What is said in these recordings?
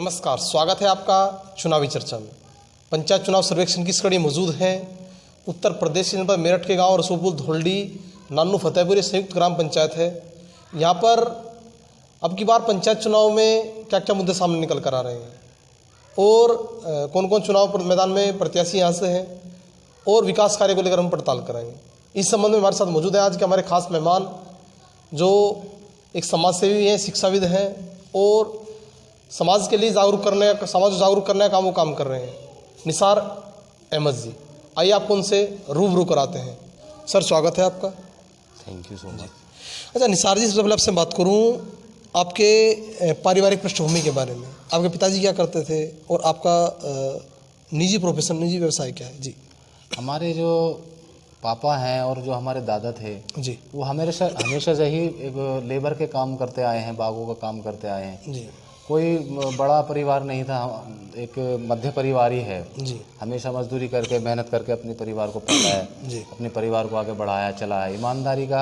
नमस्कार, स्वागत है आपका चुनावी चर्चा में। पंचायत चुनाव सर्वेक्षण की इस कड़ी मौजूद है उत्तर प्रदेश के जनपद मेरठ के गांव रसूलपुर धोल्डी नानू फतेहपुर संयुक्त ग्राम पंचायत है। यहां पर अब की बार पंचायत चुनाव में क्या क्या मुद्दे सामने निकल कर आ रहे हैं और कौन कौन चुनाव मैदान में प्रत्याशी यहाँ से हैं और विकास कार्य को लेकर हम पड़ताल कराएंगे। इस संबंध में हमारे साथ मौजूद है आज के हमारे खास मेहमान, जो एक समाज सेवी हैं, शिक्षाविद हैं और समाज के लिए जागरूक करने का काम वो काम कर रहे हैं, निसार अहमद जी। आइए आपको उनसे रूबरू कराते हैं। सर, स्वागत है आपका। Thank you so much. अच्छा निसार जी, सबसे पहले आपसे बात करूं आपके पारिवारिक पृष्ठभूमि के बारे में। आपके पिताजी क्या करते थे और आपका निजी व्यवसाय क्या है? जी। हमारे जो पापा हैं और जो हमारे दादा थे जी, वो हमेशा से ही एक लेबर के काम करते आए हैं, बागों का काम करते आए हैं जी। कोई बड़ा परिवार नहीं था, एक मध्य परिवार ही है जी। हमेशा मजदूरी करके मेहनत करके अपने परिवार को पाला है जी। अपने परिवार को आगे बढ़ाया चला है, ईमानदारी का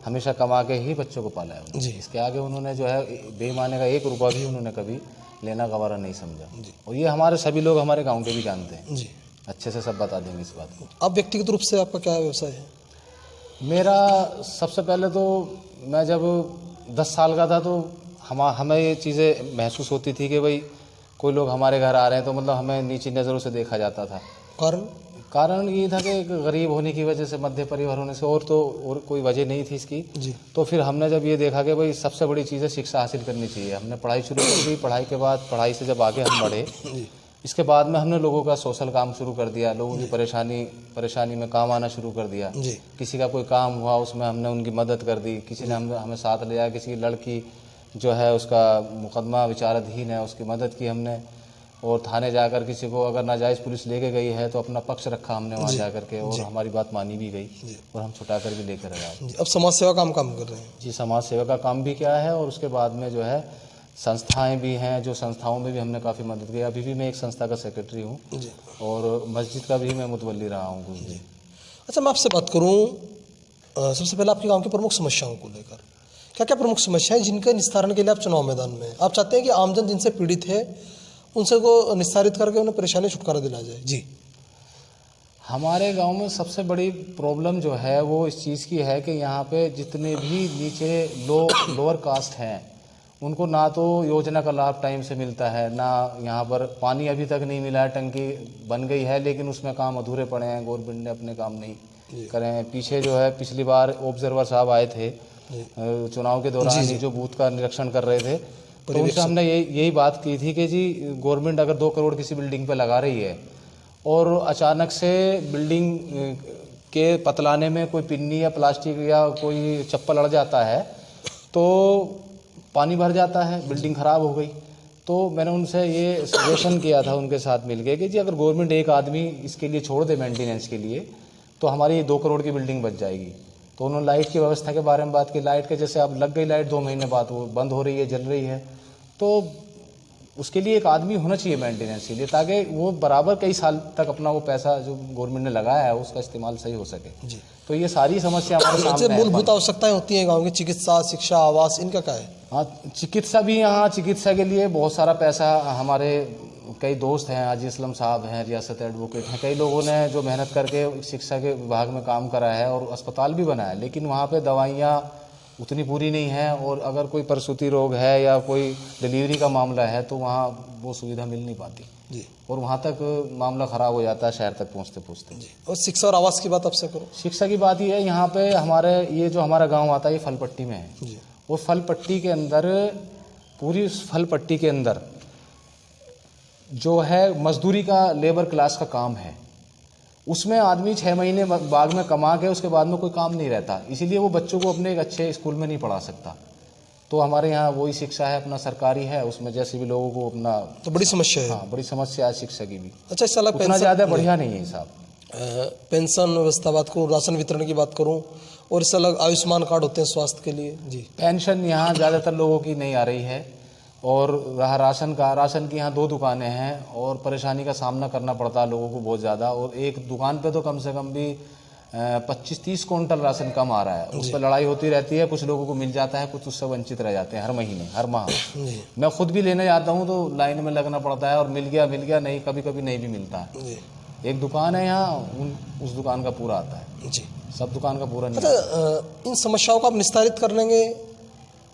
हमेशा कमा के ही बच्चों को पाला है जी। इसके आगे उन्होंने जो है बेईमानी का 1 रुपया भी उन्होंने कभी लेना गवारा नहीं समझा। जी। और ये हमारे सभी लोग हमारे गाँव के भी जानते हैं। जी, अच्छे से सब बता देंगे इस बात को। अब व्यक्तिगत रूप से आपका क्या व्यवसाय है? मेरा सबसे पहले तो मैं जब 10 साल का था तो हमें ये चीज़ें महसूस होती थी कि भाई कोई लोग हमारे घर आ रहे हैं तो मतलब हमें नीची नज़रों से देखा जाता था। कारण ये था कि गरीब होने की वजह से, मध्य परिवार होने से, और कोई वजह नहीं थी इसकी। जी। तो फिर हमने जब ये देखा कि भाई सबसे बड़ी चीज़ है शिक्षा हासिल करनी चाहिए, हमने पढ़ाई शुरू कर दी। पढ़ाई के बाद, पढ़ाई से जब आगे हम बढ़े, इसके बाद में हमने लोगों का सोशल काम शुरू कर दिया, लोगों की परेशानी में काम आना शुरू कर दिया। किसी का कोई काम हुआ उसमें हमने उनकी मदद कर दी, किसी ने हमें साथ लिया, किसी की लड़की जो है उसका मुकदमा विचाराधीन है उसकी मदद की हमने, और थाने जाकर किसी को अगर नाजायज़ पुलिस लेके गई है तो अपना पक्ष रखा हमने वहाँ जा करके, और हमारी बात मानी भी गई और हम छुटा कर भी लेकर आए। अब समाज सेवा काम कर रहे हैं। जी, समाज सेवा का काम भी क्या है, और उसके बाद में जो है संस्थाएं भी हैं, जो संस्थाओं में भी हमने काफ़ी मदद की। अभी भी मैं एक संस्था का सेक्रेटरी हूँ और मस्जिद का भी मैं मुतवल्ली रहा हूँ। जी। अच्छा, मैं आपसे बात करूँ सबसे पहले आपके गांव की प्रमुख समस्याओं को लेकर। क्या क्या प्रमुख समस्याएं जिनके निस्तारण के लिए आप चुनाव मैदान में आप चाहते हैं कि आमजन जिनसे पीड़ित है उनसे को निस्तारित करके उन्हें परेशानी छुटकारा दिलाया जाए? जी। हमारे गांव में सबसे बड़ी प्रॉब्लम जो है वो इस चीज़ की है कि यहाँ पे जितने भी नीचे लोअर कास्ट हैं उनको ना तो योजना का लाभ टाइम से मिलता है, ना यहाँ पर पानी अभी तक नहीं मिला है। टंकी बन गई है लेकिन उसमें काम अधूरे पड़े हैं, गवर्नमेंट ने अपने काम नहीं करे हैं। पीछे जो है पिछली बार ऑब्जर्वर साहब आए थे चुनाव के दौरान, जो बूथ का निरीक्षण कर रहे थे, तो उनसे हमने यही बात की थी कि जी गवर्नमेंट अगर 2 करोड़ किसी बिल्डिंग पे लगा रही है और अचानक से बिल्डिंग के पतलाने में कोई पिन्नी या प्लास्टिक या कोई चप्पल अड़ जाता है तो पानी भर जाता है, बिल्डिंग ख़राब हो गई। तो मैंने उनसे ये सजेशन किया था उनके साथ मिलके कि जी अगर गवर्नमेंट एक आदमी इसके लिए छोड़ दे मेंटेनेंस के लिए तो हमारी 2 करोड़ की बिल्डिंग बच जाएगी। तो उन्होंने लाइट की व्यवस्था के बारे में बात की। लाइट के जैसे अब लग गई लाइट 2 महीने बाद वो बंद हो रही है, जल रही है, तो उसके लिए एक आदमी होना चाहिए मेंटेनेंस के लिए, ताकि वो बराबर कई साल तक अपना वो पैसा जो गवर्नमेंट ने लगाया है उसका इस्तेमाल सही हो सके। जी। तो ये सारी समस्या हमारे सामने है। मूलभूत आवश्यकताएं होती हैं गाँव की, चिकित्सा, शिक्षा, आवास, इनका क्या है? हाँ, चिकित्सा भी, यहाँ चिकित्सा के लिए बहुत सारा पैसा, हमारे कई दोस्त हैं, हाजी असलम साहब हैं, रियासत एडवोकेट हैं, कई लोगों ने जो मेहनत करके शिक्षा के विभाग में काम करा है और अस्पताल भी बनाया, लेकिन वहाँ पे दवाइयाँ उतनी पूरी नहीं हैं, और अगर कोई प्रसूति रोग है या कोई डिलीवरी का मामला है तो वहाँ वो सुविधा मिल नहीं पाती। जी। और वहाँ तक मामला ख़राब हो जाता है शहर तक पहुँचते। जी। और शिक्षा और आवास की बात आपसे करो। शिक्षा की बात ये है, यहाँ पे हमारे ये जो हमारा गाँव आता है ये फलपट्टी में है। जी। वो फलपट्टी के अंदर, पूरी फलपट्टी के अंदर जो है मजदूरी का, लेबर क्लास का काम है, उसमें आदमी 6 महीने बाग में कमा के उसके बाद में कोई काम नहीं रहता, इसीलिए वो बच्चों को अपने एक अच्छे स्कूल में नहीं पढ़ा सकता। तो हमारे यहाँ वही शिक्षा है, अपना सरकारी है, उसमें जैसे भी लोगों को अपना, तो बड़ी समस्या है। हाँ, बड़ी समस्या है शिक्षा की भी। अच्छा, इस साल उतना ज़्यादा बढ़िया नहीं है साहब। पेंशन व्यवस्था बात करूँ, राशन वितरण की बात करूँ, और इससे अलग आयुष्मान कार्ड होते हैं स्वास्थ्य के लिए। जी। पेंशन यहाँ ज़्यादातर लोगों की नहीं आ रही है, और रहा राशन की यहाँ 2 दुकानें हैं और परेशानी का सामना करना पड़ता है लोगों को बहुत ज़्यादा। और एक दुकान पे तो कम से कम भी 25-30 क्विंटल राशन कम आ रहा है, उस पर लड़ाई होती रहती है। कुछ लोगों को मिल जाता है, कुछ उससे वंचित रह जाते हैं हर महीने हर माह। मैं खुद भी लेने जाता हूँ तो लाइन में लगना पड़ता है, और मिल गया नहीं, कभी कभी नहीं भी मिलता है। एक दुकान है यहाँ, उस दुकान का पूरा आता है जी, सब दुकान का पूरा नहीं। अच्छा, इन समस्याओं को आप निस्तारित कर लेंगे,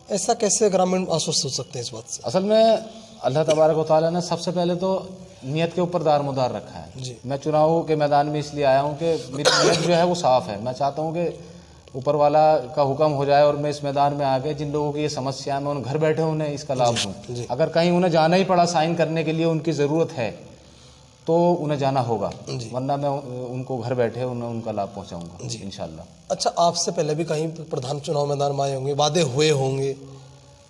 ऐसा कैसे ग्रामीण आश्वस्त हो सकते हैं इस बात से? असल में अल्लाह तबारक व तआला ने सबसे पहले तो नियत के ऊपर दारमोदार रखा है जी। मैं चुनाव के मैदान में इसलिए आया हूँ कि मेरी नियत जो है वो साफ़ है। मैं चाहता हूँ कि ऊपर वाला का हुक्म हो जाए और मैं इस मैदान में आके जिन लोगों की ये समस्या है मैं उन घर बैठे उन्हें इसका लाभ दूँ। अगर कहीं उन्हें जाना ही पड़ा साइन करने के लिए, उनकी ज़रूरत है तो उन्हें जाना होगा, वरना मैं उनको घर बैठे उनका लाभ पहुँचाऊँगा इंशाल्लाह। अच्छा, आपसे पहले भी कहीं प्रधान चुनाव मैदान में आए होंगे, वादे हुए होंगे,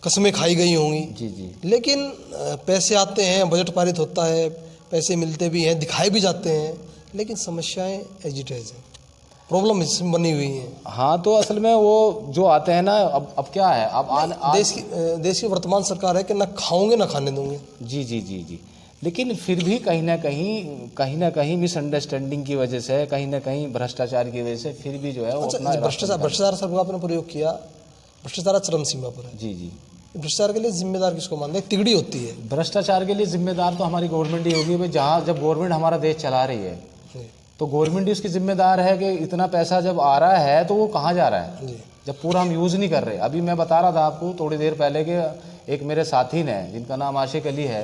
कसमें खाई गई होंगी। जी जी। लेकिन पैसे आते हैं, बजट पारित होता है, पैसे मिलते भी हैं, दिखाए भी जाते हैं, लेकिन समस्याएं एज इट इज हैं, प्रॉब्लम इसमें बनी हुई हैं। हाँ, तो असल में वो जो आते हैं ना, अब क्या है, अब देश की वर्तमान सरकार है कि ना खाओगे ना खाने दूंगे। जी जी जी जी। लेकिन फिर भी कहीं ना कहीं मिसअंडरस्टैंडिंग की वजह से, कहीं ना कहीं भ्रष्टाचार की वजह से फिर भी जो है वो अपना भ्रष्टाचार शब्द आपने प्रयोग किया, भ्रष्टाचार चरम सीमा पर है। जी जी। भ्रष्टाचार के लिए जिम्मेदार किसको मानते हैं? तिगड़ी होती है। भ्रष्टाचार के लिए जिम्मेदार तो हमारी गवर्नमेंट ही होगी भाई। जहाँ जब गवर्नमेंट हमारा देश चला रही है तो गवर्नमेंट ही उसकी जिम्मेदार है कि इतना पैसा जब आ रहा है तो वो कहाँ जा रहा है, जब पूरा हम यूज़ नहीं कर रहे। अभी मैं बता रहा था आपको थोड़ी देर पहले कि एक मेरे साथी ने, जिनका नाम आशिक अली है,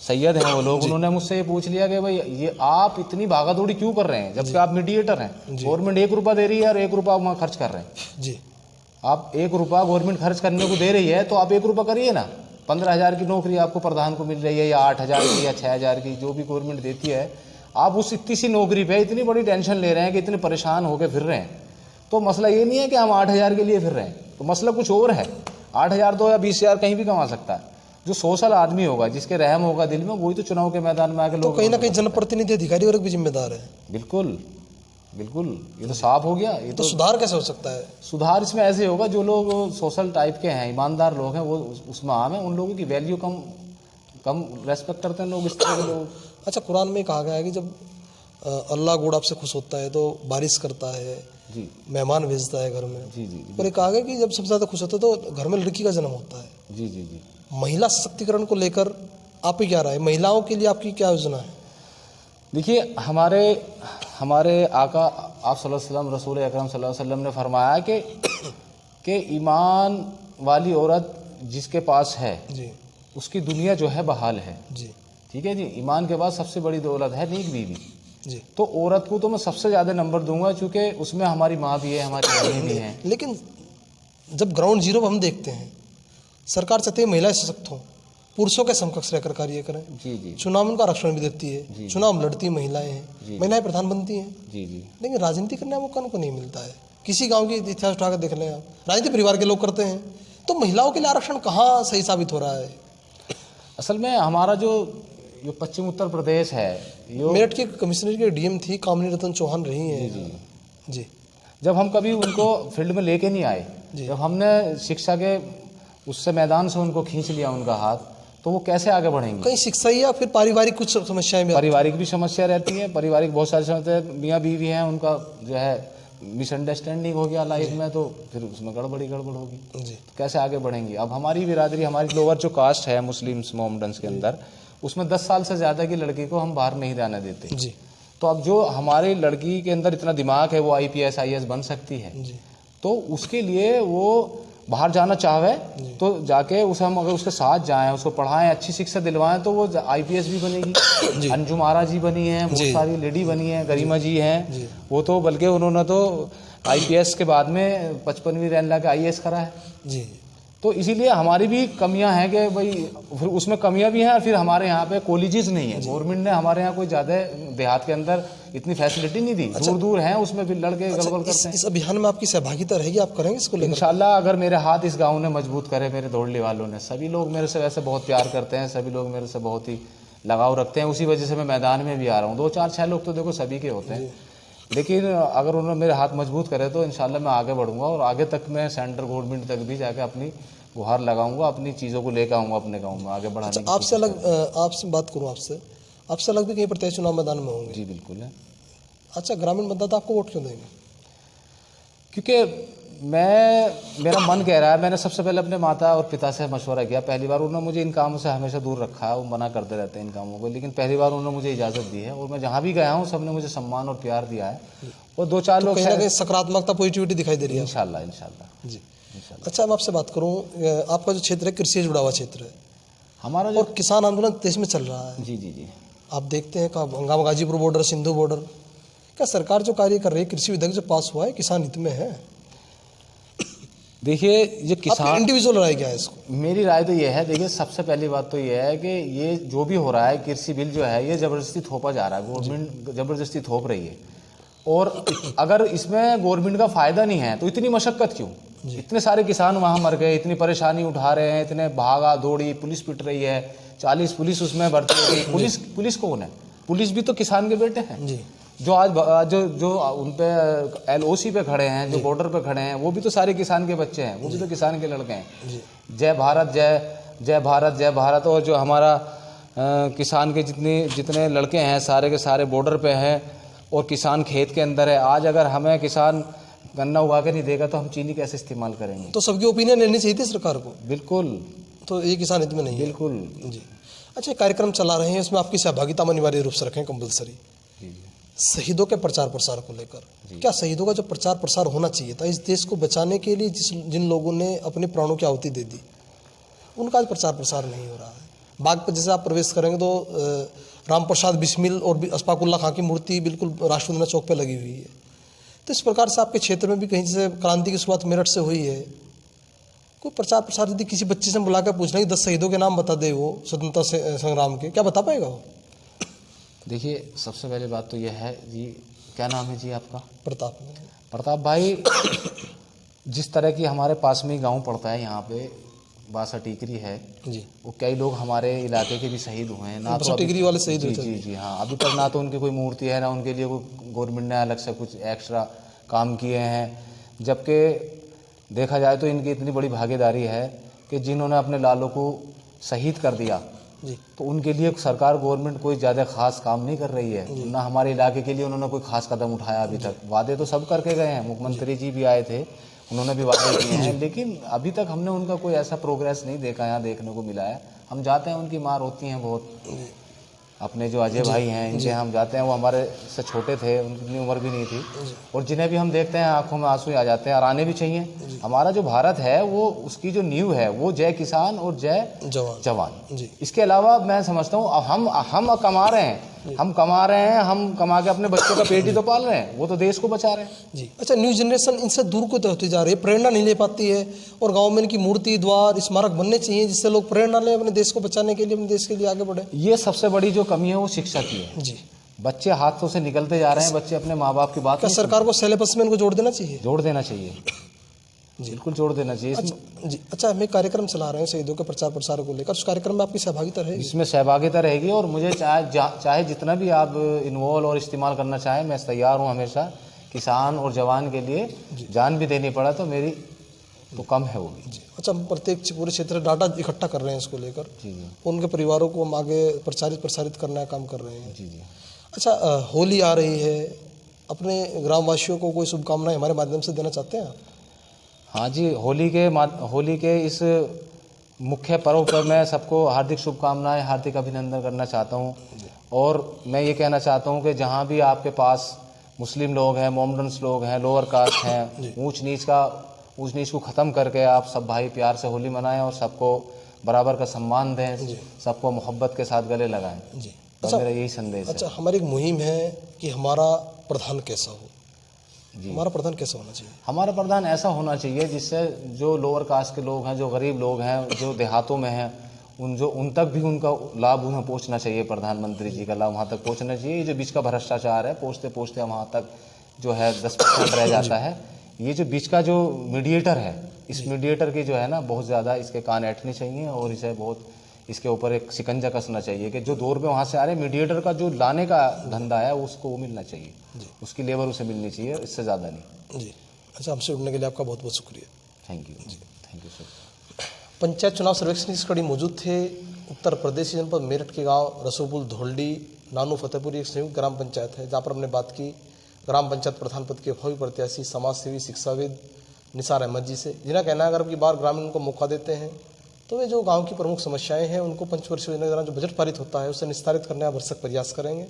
सैयद हैं वो लोग, उन्होंने मुझसे ये पूछ लिया कि भाई ये आप इतनी भागादौड़ी क्यों कर रहे हैं जबकि आप मीडिएटर हैं, गवर्नमेंट 1 रुपया दे रही है और 1 रुपया वहाँ खर्च कर रहे हैं। जी, आप 1 रुपया गवर्नमेंट खर्च करने को दे रही है तो आप 1 रुपया करिए ना। 15,000 की नौकरी आपको प्रधान को मिल रही है, या 8,000 की या 6,000 की, जो भी गवर्नमेंट देती है, आप उस इतनी सी नौकरी पे इतनी बड़ी टेंशन ले रहे हैं कि इतने परेशान होकर फिर रहे हैं। तो मसला ये नहीं है कि हम 8,000 के लिए फिर रहे हैं, तो मसला कुछ और है। 8,000 दो या 20,000 कहीं भी कमा सकता है। जो सोशल आदमी होगा, जिसके रहम होगा दिल में, वही तो चुनाव के मैदान में आके लोग। तो कहीं ना कहीं जनप्रतिनिधि अधिकारी वर्ग भी जिम्मेदार है। बिल्कुल बिल्कुल, ये तो साफ हो गया। ये तो सुधार कैसे हो सकता है? सुधार इसमें ऐसे होगा, जो लोग सोशल टाइप के हैं, ईमानदार लोग हैं, वो उसमें आम है। उन लोगों की वैल्यू कम रेस्पेक्ट करते हैं लोग, इस तरह के लोग। अच्छा, कुरान में कहा गया है कि जब अल्लाह गुड़ आपसे खुश होता है तो बारिश करता है जी, मेहमान भेजता है घर में। जी जी। और एक कहा गया कि जब सबसे ज़्यादा खुश होता है तो घर में लड़की का जन्म होता है। जी जी जी। महिला सशक्तिकरण को लेकर आप ही क्या राय, महिलाओं के लिए आपकी क्या योजना है? देखिए, हमारे आका आप सल्लल्लाहु अलैहि वसल्लम, रसूल अकरम सल्लल्लाहु अलैहि वसल्लम ने फरमाया कि ईमान वाली औरत जिसके पास है जी, उसकी दुनिया जो है बहाल है। जी, ठीक है जी। ईमान के बाद सबसे बड़ी दौलत है नेक बीवी जी। तो औरत को तो मैं सबसे ज़्यादा नंबर दूंगा, क्योंकि उसमें हमारी माँ भी है, हमारी बहनें भी हैं। लेकिन जब ग्राउंड जीरो पर हम देखते हैं, सरकार चाहती है महिलाएं सशक्त हों, पुरुषों के समकक्ष रहकर कार्य करें। जी जी। चुनाव में उनका आरक्षण भी देती है, चुनाव लड़ती महिलाएं हैं, महिलाएं प्रधान बनती हैं। जी जी। लेकिन राजनीति करने का मौका उनको नहीं मिलता है। किसी गांव की इतिहास उठाकर देख लें आप, राजनीति परिवार के लोग करते हैं, तो महिलाओं के लिए आरक्षण कहाँ सही साबित हो रहा है? असल में हमारा जो पश्चिम उत्तर प्रदेश है, मेरठ के कमिश्नर की डीएम थी कामिनी रतन चौहान रही हैं। जी जी। जब हम कभी उनको फील्ड में लेके नहीं आए, जब हमने शिक्षा के उससे मैदान से उनको खींच लिया उनका हाथ, तो वो कैसे आगे बढ़ेंगे? कहीं शिक्षा या फिर पारिवारिक कुछ समस्याएं, पारिवारिक भी समस्या रहती है। पारिवारिक बहुत सारी समस्या, मियाँ बीवी हैं, उनका जो है मिसअंडरस्टैंडिंग हो गया लाइफ में, तो फिर उसमें गड़बड़ होगी जी। तो कैसे आगे बढ़ेंगे? अब हमारी बिरादरी, हमारी लोअर जो कास्ट है मुस्लिम्स मोहम्मडन्स के अंदर, उसमें 10 साल से ज़्यादा की लड़की को हम बाहर नहीं जाने देते जी। तो अब जो हमारी लड़की के अंदर इतना दिमाग है, वो IPS IAS बन सकती है जी। तो उसके लिए वो बाहर जाना चाहे तो जाके उसे हम अगर उसके साथ जाएं, उसको पढ़ाएं, अच्छी शिक्षा दिलवाएं, तो वो IPS भी बनेगी। अंजुम आरा जी बनी है, बहुत सारी लेडी बनी है, गरिमा जी हैं, वो तो बल्कि उन्होंने तो IPS के बाद में 55वीं रैंक ला के IAS करा है जी। तो इसीलिए हमारी भी कमियां हैं कि भाई, फिर उसमें कमियां भी हैं, और फिर हमारे यहाँ पे कॉलेजेस नहीं है। गवर्नमेंट ने हमारे यहाँ कोई ज़्यादा देहात के अंदर इतनी फैसिलिटी नहीं दी। दूर दूर हैं, उसमें भी लड़के गड़बड़ करते हैं। इस अभियान में आपकी सहभागिता रहेगी, आप करेंगे इसको लेकर? इंशाल्लाह, अगर मेरे हाथ इस गाँव ने मजबूत करे, मेरे दौड़ने वालों ने, सभी लोग मेरे से वैसे बहुत प्यार करते हैं, सभी लोग मेरे से बहुत ही लगाव रखते हैं, उसी वजह से मैं मैदान में भी आ रहा हूँ। 2 4 6 लोग तो देखो सभी के होते हैं, लेकिन अगर उन्होंने मेरे हाथ मजबूत करे तो इंशाल्लाह मैं आगे बढ़ूंगा, और आगे तक मैं सेंट्रल गवर्नमेंट तक भी जाके अपनी गुहार लगाऊंगा, अपनी चीज़ों को लेकर आऊँगा अपने गाँव में आगे बढ़ाने। अच्छा, आपसे बात करूँ, आपसे अलग भी कहीं प्रत्याशी चुनाव मैदान में होंगे? जी बिल्कुल है। अच्छा, ग्रामीण मतदाता आपको वोट क्यों देंगे? क्योंकि मेरा मन कह रहा है, मैंने सबसे पहले अपने माता और पिता से मशवरा किया। पहली बार उन्होंने मुझे इन कामों से हमेशा दूर रखा है, वो मना करते रहते हैं इन कामों को, लेकिन पहली बार उन्होंने मुझे इजाज़त दी है और मैं जहाँ भी गया हूँ सबने मुझे सम्मान और प्यार दिया है। और 2-4 लोग कहीं ना कहीं सकारात्मकता, पॉजिटिविटी दिखाई दे रही है इंशाल्लाह जी। अच्छा, मैं आपसे बात करूँ, आपका जो क्षेत्र है कृषि से जुड़ा हुआ क्षेत्र है हमारा, और किसान आंदोलन देश में चल रहा है। जी जी जी, आप देखते हैं कहाँ गाजीपुर बॉर्डर, सिंधु बॉर्डर, क्या सरकार जो कार्य कर रही है, कृषि विधेयक जो पास हुआ है किसान हित में है? देखिए ये किसान, इंडिविजुअल राय क्या है इसको? मेरी राय तो ये है, देखिए सबसे पहली बात तो ये है कि ये जो भी हो रहा है कृषि बिल जो है ये ज़बरदस्ती थोपा जा रहा है, गवर्नमेंट ज़बरदस्ती थोप रही है। और अगर इसमें गवर्नमेंट का फ़ायदा नहीं है तो इतनी मशक्क़त क्यों? इतने सारे किसान वहाँ मर गए, इतनी परेशानी उठा रहे हैं, इतने भागा दौड़ी, पुलिस पिट रही है, 40 पुलिस उसमें भर्ती हो गई। पुलिस कौन है? पुलिस भी तो किसान के बेटे हैं जी। जो आज जो उन पे LOC पे खड़े हैं, जो बॉर्डर पे खड़े हैं, वो भी तो सारे किसान के बच्चे हैं, वो भी तो किसान के लड़के हैं। जय भारत, जय भारत, जय भारत। और जो हमारा किसान के जितने लड़के हैं सारे के सारे बॉर्डर पे हैं और किसान खेत के अंदर है। आज अगर हमें किसान गन्ना उगा के नहीं देगा तो हम चीनी कैसे इस्तेमाल करेंगे? तो सबकी ओपिनियन लेनी चाहिए थी सरकार को। बिल्कुल। तो ये किसान हित में नहीं है। बिल्कुल जी। अच्छा, कार्यक्रम चला रहे हैं, इसमें आपकी सहभागिता अनिवार्य रूप से रखें कंपलसरी। शहीदों के प्रचार प्रसार को लेकर, क्या शहीदों का जो प्रचार प्रसार होना चाहिए था इस देश को बचाने के लिए, जिन लोगों ने अपने प्राणों की आहुति दे दी, उनका आज प्रचार प्रसार नहीं हो रहा है। बाग पर जैसे आप प्रवेश करेंगे तो राम प्रसाद बिस्मिल और अशफाकुल्ला खां की मूर्ति बिल्कुल राष्ट्रपति चौक पर लगी हुई है। तो इस प्रकार से आपके क्षेत्र में भी कहीं से क्रांति की शुरुआत मेरठ से हुई है, कोई प्रचार प्रसार यदि किसी बच्चे से बुला कर पूछना कि 10 शहीदों के नाम बता दे वो स्वतंत्रता संग्राम के, क्या बता पाएगा वो? देखिए सबसे पहले बात तो यह है जी, क्या नाम है जी आपका? प्रताप भाई। जिस तरह की हमारे पास में गांव पड़ता है यहाँ पे, बासा टिकरी है जी, वो कई लोग हमारे इलाके के भी शहीद हुए हैं ना। तो टिकरी वाले शहीद हुए थे। जी हाँ, अभी तक ना तो उनकी कोई मूर्ति है, ना उनके लिए कोई गवर्नमेंट ने अलग से कुछ एक्स्ट्रा काम किए हैं। जबकि देखा जाए तो इनकी इतनी बड़ी भागीदारी है कि जिन्होंने अपने लालों को शहीद कर दिया जी, तो उनके लिए सरकार गवर्नमेंट कोई ज़्यादा खास काम नहीं कर रही है ना। हमारे इलाके के लिए उन्होंने कोई खास कदम उठाया अभी तक। वादे तो सब करके गए हैं, मुख्यमंत्री जी भी आए थे, उन्होंने भी वादे किए हैं, लेकिन अभी तक हमने उनका कोई ऐसा प्रोग्रेस नहीं देखा, यहाँ देखने को मिला है। हम जाते हैं, उनकी मार होती हैं बहुत। अपने जो अजय भाई हैं इनके हम जाते हैं, वो हमारे से छोटे थे, उनकी उम्र भी नहीं थी, और जिन्हें भी हम देखते हैं आंखों में आंसू आ जाते हैं, और आने भी चाहिए। हमारा जो भारत है वो, उसकी जो नींव है वो जय किसान और जय जवान। इसके अलावा मैं समझता हूँ हम कमा रहे हैं, हम कमा के अपने बच्चों का पेट ही तो पाल रहे हैं, वो तो देश को बचा रहे हैं जी। अच्छा, न्यू जनरेशन इनसे दूर को होती जा रही है, प्रेरणा नहीं ले पाती है, और गांव में इनकी मूर्ति, द्वार, स्मारक बनने चाहिए जिससे लोग प्रेरणा लें अपने देश को बचाने के लिए, अपने देश के लिए आगे बढ़े। ये सबसे बड़ी जो कमी है वो शिक्षा की है जी। बच्चे हाथों से निकलते जा रहे हैं, बच्चे अपने माँ बाप की बात, क्या सरकार को सिलेबस में इनको जोड़ देना चाहिए? जोड़ देना चाहिए जी, बिल्कुल जोड़ देना चाहिए जी। अच्छा, हम एक कार्यक्रम चला रहे हैं शहीदों के प्रचार प्रसार को लेकर, उस कार्यक्रम में आपकी सहभागिता रहेगी? इसमें सहभागिता रहेगी, और मुझे चाहे जितना भी आप इन्वॉल्व और इस्तेमाल करना चाहें, मैं तैयार हूँ हमेशा। किसान और जवान के लिए जान भी देनी पड़ा तो मेरी तो कम है वो भी। अच्छा, हम प्रत्येक पूरे क्षेत्र डाटा इकट्ठा कर रहे हैं इसको लेकर जी, उनके परिवारों को हम आगे प्रसारित करने का काम कर रहे हैं जी। अच्छा, होली आ रही है, अपने ग्रामवासियों को कोई शुभकामनाएं हमारे माध्यम से देना चाहते हैं आप? हाँ जी, होली के इस मुख्य पर्व पर मैं सबको हार्दिक शुभकामनाएं, हार्दिक अभिनंदन करना चाहता हूँ। और मैं ये कहना चाहता हूँ कि जहाँ भी आपके पास मुस्लिम लोग हैं, मोमडन्स लोग हैं, लोअर कास्ट हैं, ऊंच नीच को ख़त्म करके आप सब भाई प्यार से होली मनाएं और सबको बराबर का सम्मान दें, सबको मोहब्बत के साथ गले लगाएं जी। तो मेरा यही संदेश है। अच्छा, हमारी एक मुहिम है कि हमारा प्रधान कैसा हो जी। हमारा प्रधान कैसा होना चाहिए? हमारा प्रधान ऐसा होना चाहिए जिससे जो लोअर कास्ट के लोग हैं, जो गरीब लोग हैं, जो देहातों में हैं, उन तक भी उनका लाभ उन्हें पहुंचना चाहिए। प्रधानमंत्री जी का लाभ वहाँ तक पहुंचना चाहिए। ये जो बीच का भ्रष्टाचार है, पहुँचते वहाँ तक जो है 10% रह जाता है। ये जो बीच का जो मीडिएटर है, इस मीडिएटर की जो है ना बहुत ज़्यादा इसके कान ऐंठने चाहिए, और इसे बहुत इसके ऊपर एक शिकंजा कसना चाहिए कि जो 2 रुपये वहाँ से आ रहे, मीडिएटर का जो लाने का धंधा है उसको वो मिलना चाहिए जी। उसकी लेबर उसे मिलनी चाहिए, इससे ज़्यादा नहीं जी। अच्छा, हमसे जुड़ने के लिए आपका बहुत बहुत शुक्रिया। थैंक यू जी, थैंक यू सर। पंचायत चुनाव सर्वेक्षण की कड़ी मौजूद थे उत्तर प्रदेश जनपद मेरठ के गांव रसूलपुर धोल्डी नानू फतेहपुरी एक संयुक्त ग्राम पंचायत है, जहां पर हमने बात की ग्राम पंचायत प्रधान पद के भावी प्रत्याशी समाज सेवी शिक्षाविद निसार अहमद जी से, जिनका कहना है अगर अब की बार ग्रामीण को मौका देते हैं तो वे जो गांव की प्रमुख समस्याएं हैं उनको पंचवर्षीय योजना के दौरान जो बजट पारित होता है उससे निस्तारित करने का भरसक प्रयास करेंगे।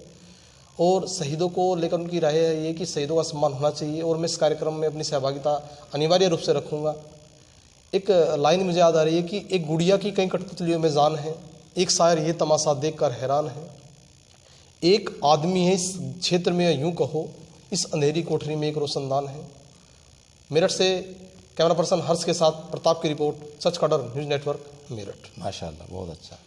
और शहीदों को लेकर उनकी राय है ये कि शहीदों का सम्मान होना चाहिए और मैं इस कार्यक्रम में अपनी सहभागिता अनिवार्य रूप से रखूँगा। एक लाइन मुझे याद आ रही है कि एक गुड़िया की कई कठपुतलियों में जान है, एक शायर ये तमाशा देखकर हैरान है, एक आदमी है इस क्षेत्र में, यूं कहो इस अंधेरी कोठरी में एक रोशनदान है। मेरठ से कैमरा पर्सन हर्ष के साथ प्रताप की रिपोर्ट, सच का डर न्यूज़ नेटवर्क, मेरठ। माशाल्लाह, बहुत अच्छा।